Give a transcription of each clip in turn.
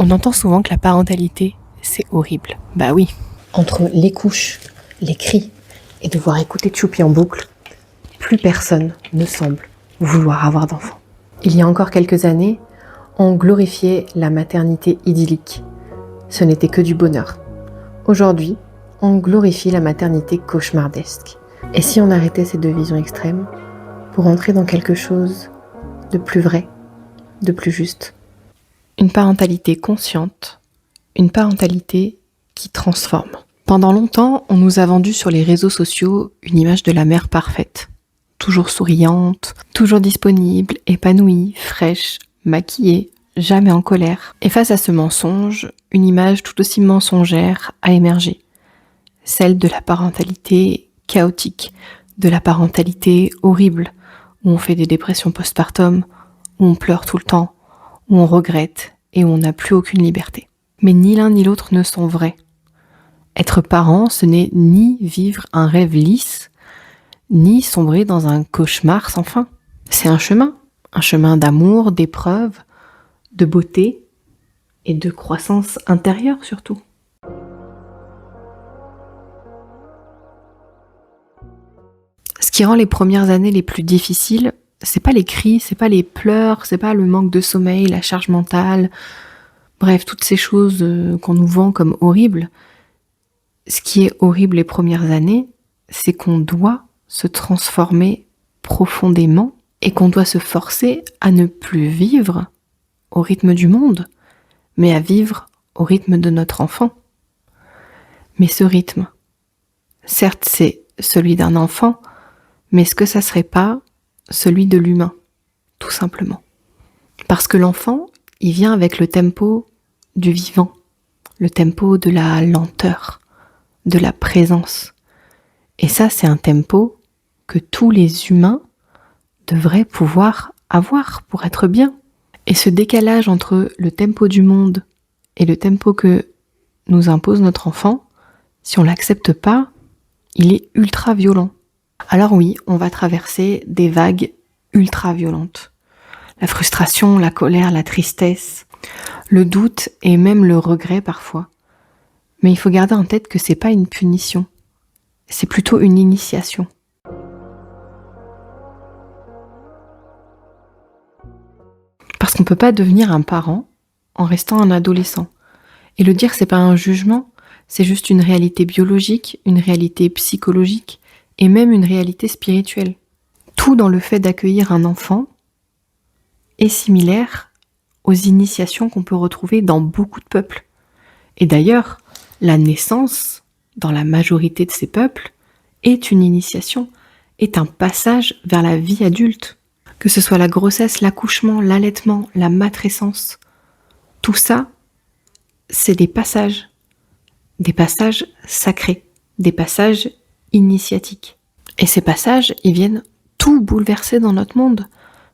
On entend souvent que la parentalité, c'est horrible. Bah oui. Entre les couches, les cris et devoir écouter Tchoupi en boucle, plus personne ne semble vouloir avoir d'enfant. Il y a encore quelques années, on glorifiait la maternité idyllique. Ce n'était que du bonheur. Aujourd'hui, on glorifie la maternité cauchemardesque. Et si on arrêtait ces deux visions extrêmes pour entrer dans quelque chose de plus vrai, de plus juste? Une parentalité consciente, une parentalité qui transforme. Pendant longtemps, on nous a vendu sur les réseaux sociaux une image de la mère parfaite. Toujours souriante, toujours disponible, épanouie, fraîche, maquillée, jamais en colère. Et face à ce mensonge, une image tout aussi mensongère a émergé. Celle de la parentalité chaotique, de la parentalité horrible, où on fait des dépressions postpartum, où on pleure tout le temps, où on regrette et où on n'a plus aucune liberté. Mais ni l'un ni l'autre ne sont vrais. Être parent, ce n'est ni vivre un rêve lisse, ni sombrer dans un cauchemar sans fin. C'est un chemin d'amour, d'épreuves, de beauté et de croissance intérieure surtout. Ce qui rend les premières années les plus difficiles, c'est pas les cris, c'est pas les pleurs, c'est pas le manque de sommeil, la charge mentale, bref, toutes ces choses qu'on nous vend comme horribles. Ce qui est horrible les premières années, c'est qu'on doit se transformer profondément et qu'on doit se forcer à ne plus vivre au rythme du monde, mais à vivre au rythme de notre enfant. Mais ce rythme, certes c'est celui d'un enfant, mais est-ce que ça serait pas celui de l'humain, tout simplement? Parce que l'enfant, il vient avec le tempo du vivant, le tempo de la lenteur, de la présence. Et ça, c'est un tempo que tous les humains devraient pouvoir avoir pour être bien. Et ce décalage entre le tempo du monde et le tempo que nous impose notre enfant, si on l'accepte pas, il est ultra violent. Alors oui, on va traverser des vagues ultra violentes. La frustration, la colère, la tristesse, le doute et même le regret parfois. Mais il faut garder en tête que c'est pas une punition, c'est plutôt une initiation. Parce qu'on peut pas devenir un parent en restant un adolescent. Et le dire, c'est pas un jugement, c'est juste une réalité biologique, une réalité psychologique et même une réalité spirituelle. Tout dans le fait d'accueillir un enfant est similaire aux initiations qu'on peut retrouver dans beaucoup de peuples. Et d'ailleurs, la naissance, dans la majorité de ces peuples, est une initiation, est un passage vers la vie adulte. Que ce soit la grossesse, l'accouchement, l'allaitement, la matrescence, tout ça, c'est des passages sacrés, des passages initiatiques. Et ces passages, ils viennent tout bouleverser dans notre monde,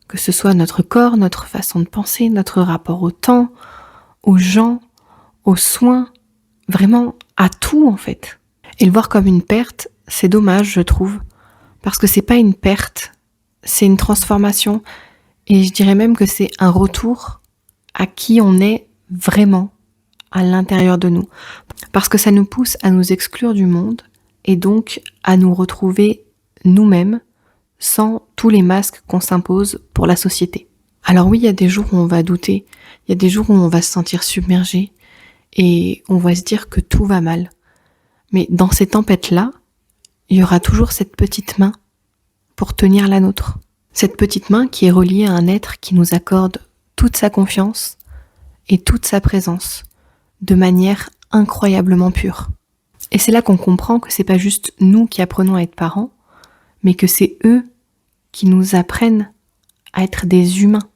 que ce soit notre corps, notre façon de penser, notre rapport au temps, aux gens, aux soins, vraiment à tout en fait. Et le voir comme une perte, c'est dommage je trouve, parce que c'est pas une perte, c'est une transformation, et je dirais même que c'est un retour à qui on est vraiment à l'intérieur de nous, parce que ça nous pousse à nous exclure du monde, et donc à nous retrouver nous-mêmes, sans tous les masques qu'on s'impose pour la société. Alors oui, il y a des jours où on va douter, il y a des jours où on va se sentir submergé, et on va se dire que tout va mal. Mais dans ces tempêtes-là, il y aura toujours cette petite main pour tenir la nôtre. Cette petite main qui est reliée à un être qui nous accorde toute sa confiance et toute sa présence, de manière incroyablement pure. Et c'est là qu'on comprend que c'est pas juste nous qui apprenons à être parents, mais que c'est eux qui nous apprennent à être des humains.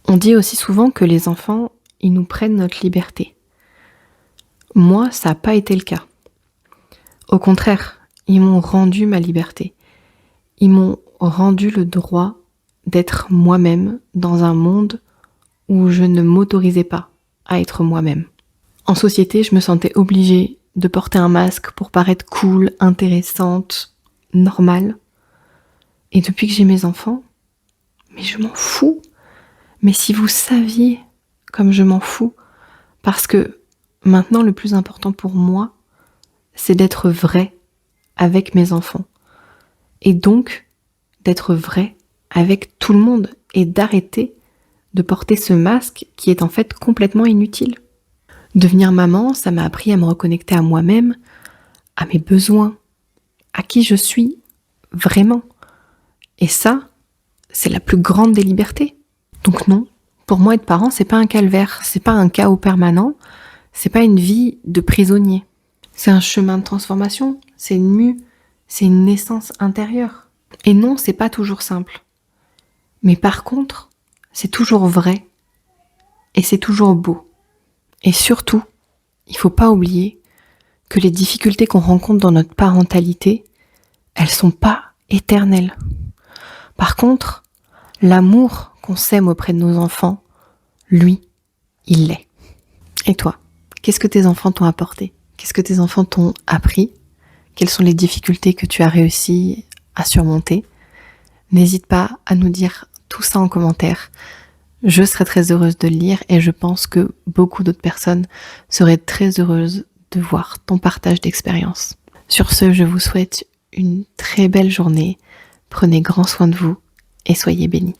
On dit aussi souvent que les enfants, ils nous prennent notre liberté. Moi, ça n'a pas été le cas. Au contraire, ils m'ont rendu ma liberté. Ils m'ont rendu le droit d'être moi-même dans un monde où je ne m'autorisais pas à être moi-même. En société, je me sentais obligée de porter un masque pour paraître cool, intéressante, normale. Et depuis que j'ai mes enfants, je m'en fous. Mais si vous saviez comme je m'en fous, parce que maintenant le plus important pour moi, c'est d'être vrai avec mes enfants. Et donc, d'être vrai avec tout le monde et d'arrêter de porter ce masque qui est en fait complètement inutile. Devenir maman, ça m'a appris à me reconnecter à moi-même, à mes besoins, à qui je suis vraiment. Et ça, c'est la plus grande des libertés. Donc non, pour moi être parent, c'est pas un calvaire, c'est pas un chaos permanent, c'est pas une vie de prisonnier. C'est un chemin de transformation, c'est une mue, c'est une naissance intérieure. Et non, c'est pas toujours simple. Mais par contre, c'est toujours vrai et c'est toujours beau. Et surtout, il faut pas oublier que les difficultés qu'on rencontre dans notre parentalité, elles sont pas éternelles. Par contre, l'amour qu'on sème auprès de nos enfants, lui, il l'est. Et toi, qu'est-ce que tes enfants t'ont apporté ? Qu'est-ce que tes enfants t'ont appris ? Quelles sont les difficultés que tu as réussi à surmonter ? N'hésite pas à nous dire tout ça en commentaire. Je serais très heureuse de le lire et je pense que beaucoup d'autres personnes seraient très heureuses de voir ton partage d'expérience. Sur ce, je vous souhaite une très belle journée. Prenez grand soin de vous et soyez bénis.